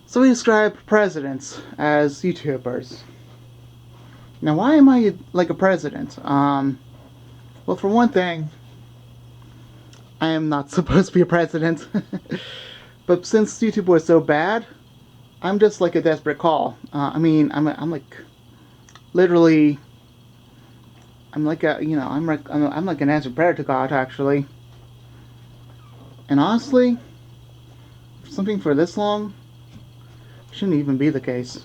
So we describe presidents as YouTubers. Now, why am I like a president? Well, for one thing, I am not supposed to be a president. But since YouTube was so bad, I'm just like a desperate call. I'm like literally, I'm like a, I'm like an answered prayer to God, actually. And honestly, something for this long shouldn't even be the case.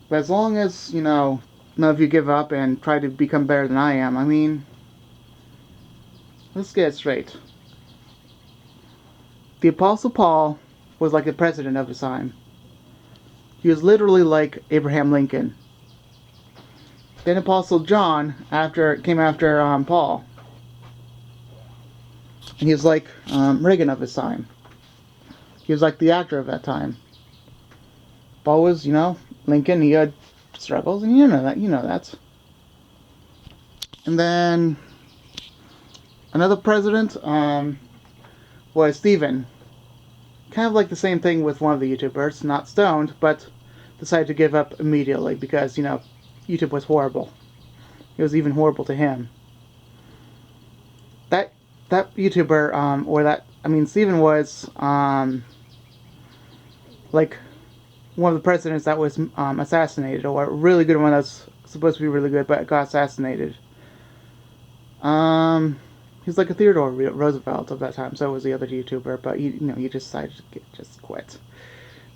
But as long as, none of you give up and try to become better than I am, let's get it straight. The Apostle Paul was like the president of his time. He was literally like Abraham Lincoln. Then Apostle John came after Paul. And he was like Reagan of his time. He was like the actor of that time. Paul was, Lincoln. He had struggles, and you know that. And then another president was Stephen. Kind of like the same thing with one of the YouTubers, not stoned, but decided to give up immediately because, YouTube was horrible. It was even horrible to him. That YouTuber, Stephen was like one of the presidents that was assassinated, or a really good one that's supposed to be really good but got assassinated. He's like a Theodore Roosevelt of that time. So was the other YouTuber, but he just decided to just quit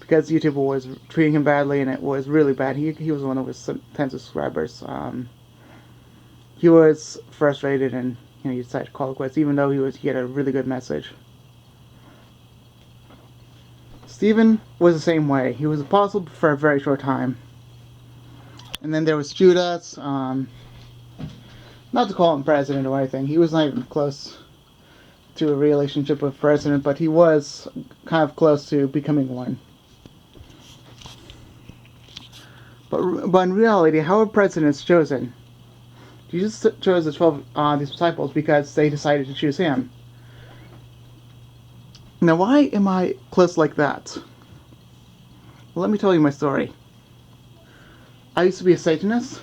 because YouTube was treating him badly, and it was really bad. He was one of his 10 subscribers. He was frustrated, and he decided to call it quits, even though he had a really good message. Stephen was the same way. He was apostle for a very short time, and then there was Judas. Not to call him president or anything. He was not even close to a relationship with president, but he was kind of close to becoming one. But in reality, how are presidents chosen? Jesus chose the 12 disciples because they decided to choose him. Now, why am I close like that? Well, let me tell you my story. I used to be a Satanist,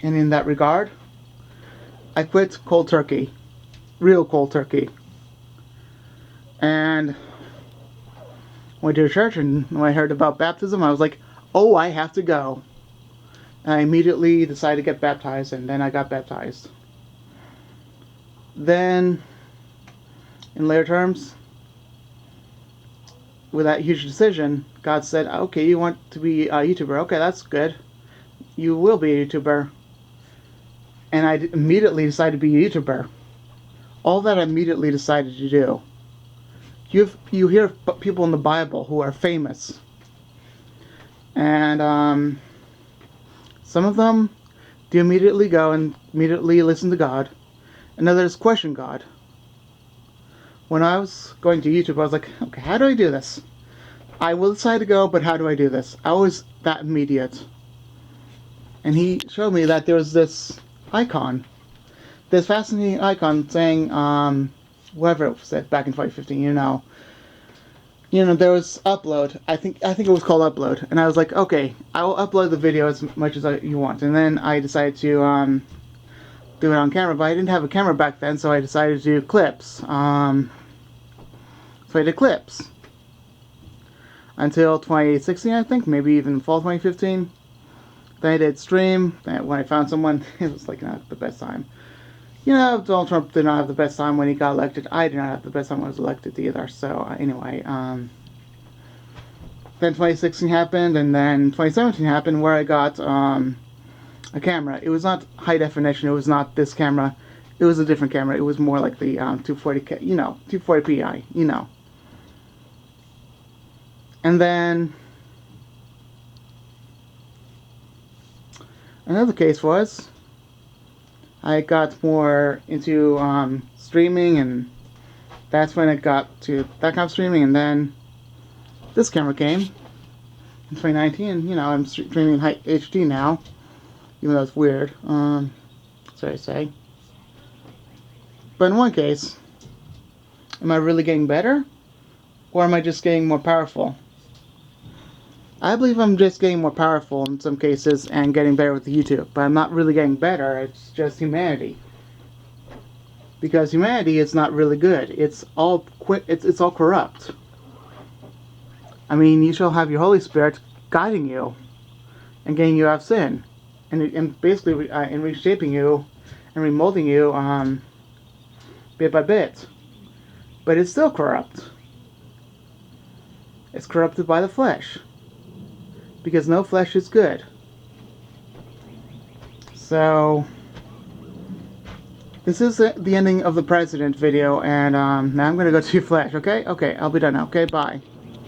and in that regard, I quit cold turkey. Real cold turkey. And went to church, and when I heard about baptism, I was like, oh, I have to go. And I immediately decided to get baptized, and then I got baptized. Then, in later terms, with that huge decision, God said, okay, you want to be a YouTuber. Okay, that's good. You will be a YouTuber. And I immediately decided to be a YouTuber. All that I immediately decided to do. You hear people in the Bible who are famous. And some of them do immediately go and immediately listen to God. And others question God. When I was going to YouTube, I was like, okay, how do I do this? I will decide to go, but how do I do this? I was that immediate. And he showed me that there was this icon. This fascinating icon saying, whatever it said back in 2015, there was upload. I think it was called upload. And I was like, okay, I will upload the video as much as you want. And then I decided to do it on camera, but I didn't have a camera back then, so I decided to do clips. So I did clips until 2016, I think, maybe even fall 2015. Then I did stream. Then when I found someone, it was like not the best time. Donald Trump did not have the best time when he got elected. I did not have the best time when I was elected either. So anyway, then 2016 happened, and then 2017 happened, where I got a camera. It was not high definition. It was not this camera. It was a different camera. It was more like the 240K, 240p. And then another case was I got more into streaming, and that's when it got to that kind of streaming. And then this camera came in 2019, and I'm streaming in HD now, even though it's weird. Sorry to say. But in one case, am I really getting better? Or am I just getting more powerful? I believe I'm just getting more powerful in some cases and getting better with YouTube, but I'm not really getting better, it's just humanity. Because humanity is not really good. It's all it's all corrupt. I mean, you shall have your Holy Spirit guiding you and getting you out of sin, and basically and reshaping you and remolding you bit by bit. But it's still corrupt. It's corrupted by the flesh. Because no flesh is good. So, this is the ending of the President video, and now I'm going to go to Flash, okay? Okay, I'll be done now, okay? Bye.